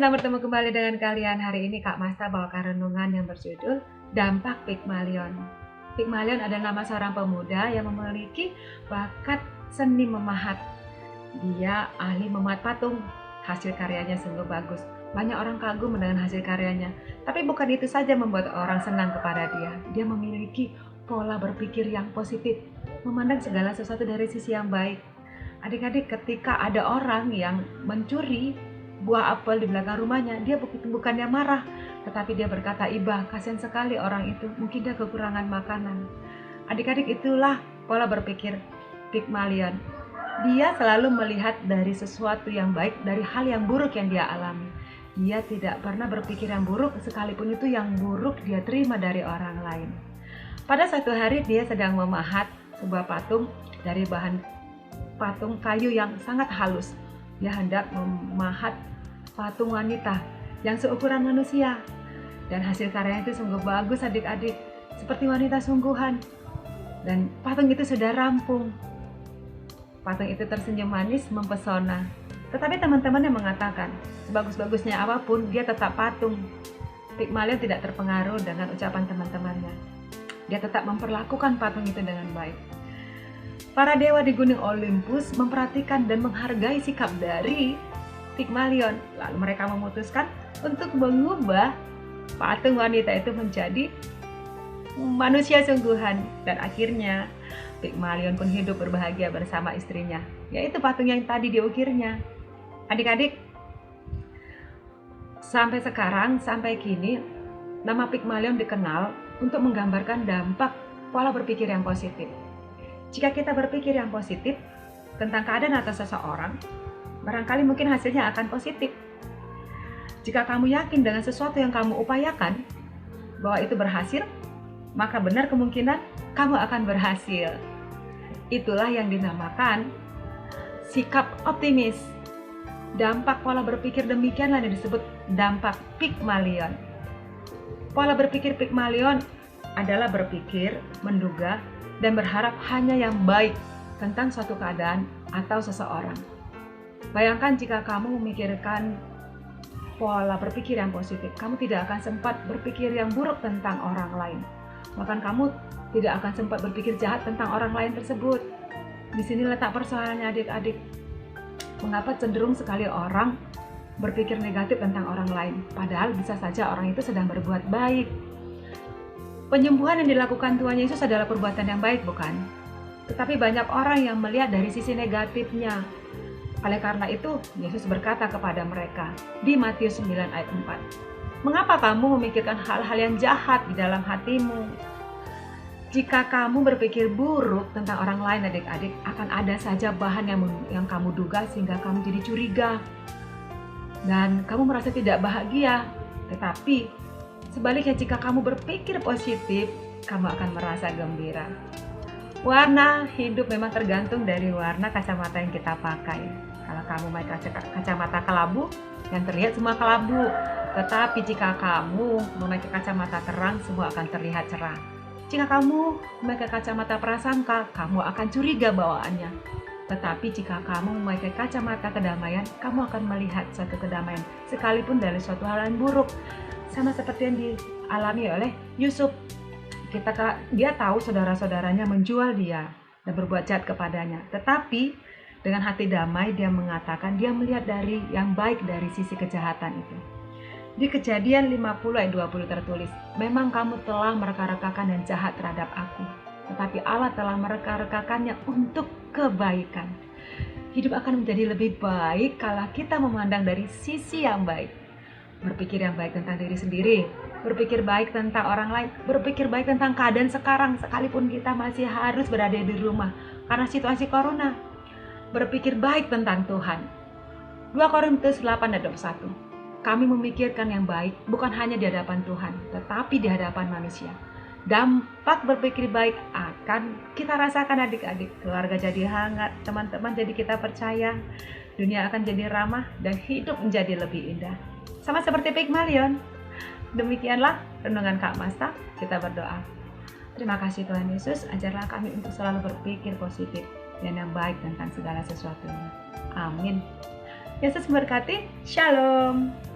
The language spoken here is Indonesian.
senang bertemu kembali dengan kalian. Hari ini Kak Masta bawakan renungan yang berjudul Dampak Pygmalion. Pygmalion adalah nama seorang pemuda yang memiliki bakat seni memahat. Dia ahli memahat patung. Hasil karyanya sungguh bagus. Banyak orang kagum dengan hasil karyanya. Tapi bukan itu saja membuat orang senang kepada dia. Dia memiliki pola berpikir yang positif, memandang segala sesuatu dari sisi yang baik. Adik-adik, ketika ada orang yang mencuri buah apel di belakang rumahnya, dia bukannya marah, tetapi dia berkata, "Iba, kasihan sekali orang itu, mungkin dia kekurangan makanan." Adik-adik, itulah pola berpikir Pygmalion. Dia selalu melihat dari sesuatu yang baik, dari hal yang buruk yang dia alami. Dia tidak pernah berpikir yang buruk, sekalipun itu yang buruk dia terima dari orang lain. Pada suatu hari dia sedang memahat sebuah patung dari bahan patung kayu yang sangat halus. Dia hendak memahat patung wanita yang seukuran manusia. Dan hasil karyanya itu sungguh bagus adik-adik, seperti wanita sungguhan. Dan patung itu sudah rampung. Patung itu tersenyum manis, mempesona. Tetapi teman-temannya mengatakan, sebagus-bagusnya apapun, dia tetap patung. Pygmalion tidak terpengaruh dengan ucapan teman-temannya. Dia tetap memperlakukan patung itu dengan baik. Para dewa di Gunung Olympus memperhatikan dan menghargai sikap dari Pygmalion. Lalu mereka memutuskan untuk mengubah patung wanita itu menjadi manusia sungguhan. Dan akhirnya Pygmalion pun hidup berbahagia bersama istrinya, yaitu patung yang tadi diukirnya. Adik-adik, sampai sekarang, sampai kini, nama Pygmalion dikenal untuk menggambarkan dampak pola berpikir yang positif. Jika kita berpikir yang positif tentang keadaan atau seseorang, barangkali mungkin hasilnya akan positif. Jika kamu yakin dengan sesuatu yang kamu upayakan bahwa itu berhasil, maka benar kemungkinan kamu akan berhasil. Itulah yang dinamakan sikap optimis. Dampak pola berpikir demikianlah yang disebut dampak Pygmalion. Pola berpikir Pygmalion adalah berpikir, menduga, dan berharap hanya yang baik tentang suatu keadaan atau seseorang. Bayangkan jika kamu memikirkan pola berpikir yang positif, kamu tidak akan sempat berpikir yang buruk tentang orang lain. Bahkan kamu tidak akan sempat berpikir jahat tentang orang lain tersebut. Di sini letak persoalannya adik-adik. Mengapa cenderung sekali orang berpikir negatif tentang orang lain, padahal bisa saja orang itu sedang berbuat baik. Penyembuhan yang dilakukan Tuhan Yesus adalah perbuatan yang baik, bukan? Tetapi banyak orang yang melihat dari sisi negatifnya. Oleh karena itu, Yesus berkata kepada mereka di Matius 9 ayat 4, "Mengapa kamu memikirkan hal-hal yang jahat di dalam hatimu? Jika kamu berpikir buruk tentang orang lain, adik-adik, akan ada saja bahan yang kamu duga sehingga kamu jadi curiga. Dan kamu merasa tidak bahagia. Tetapi sebaliknya, jika kamu berpikir positif, kamu akan merasa gembira." Warna hidup memang tergantung dari warna kacamata yang kita pakai. Kalau kamu pakai kacamata kelabu, yang terlihat semua kelabu. Tetapi jika kamu memakai kacamata terang, semua akan terlihat cerah. Jika kamu memakai kacamata prasangka, kamu akan curiga bawaannya. Tetapi jika kamu memakai kacamata kedamaian, kamu akan melihat suatu kedamaian, sekalipun dari suatu hal yang buruk. Sama seperti yang dialami oleh Yusuf. Dia tahu saudara-saudaranya menjual dia dan berbuat jahat kepadanya. Tetapi dengan hati damai dia mengatakan dia melihat dari yang baik dari sisi kejahatan itu. Di Kejadian 50 ayat 20 tertulis, "Memang kamu telah mereka-rekakan dan jahat terhadap aku, tetapi Allah telah mereka-rekakannya untuk kebaikan." Hidup akan menjadi lebih baik kalau kita memandang dari sisi yang baik. Berpikir yang baik tentang diri sendiri, berpikir baik tentang orang lain, berpikir baik tentang keadaan sekarang sekalipun kita masih harus berada di rumah karena situasi corona. Berpikir baik tentang Tuhan. 2 Korintus 8 ayat 21. Kami memikirkan yang baik bukan hanya di hadapan Tuhan, tetapi di hadapan manusia. Dampak berpikir baik akan kita rasakan adik-adik. Keluarga jadi hangat, teman-teman jadi kita percaya, dunia akan jadi ramah, dan hidup menjadi lebih indah. Sama seperti Pygmalion. Demikianlah renungan Kak Masta. Kita berdoa. Terima kasih Tuhan Yesus, ajarlah kami untuk selalu berpikir positif dan yang baik tentang segala sesuatunya. Amin. Yesus memberkati. Shalom.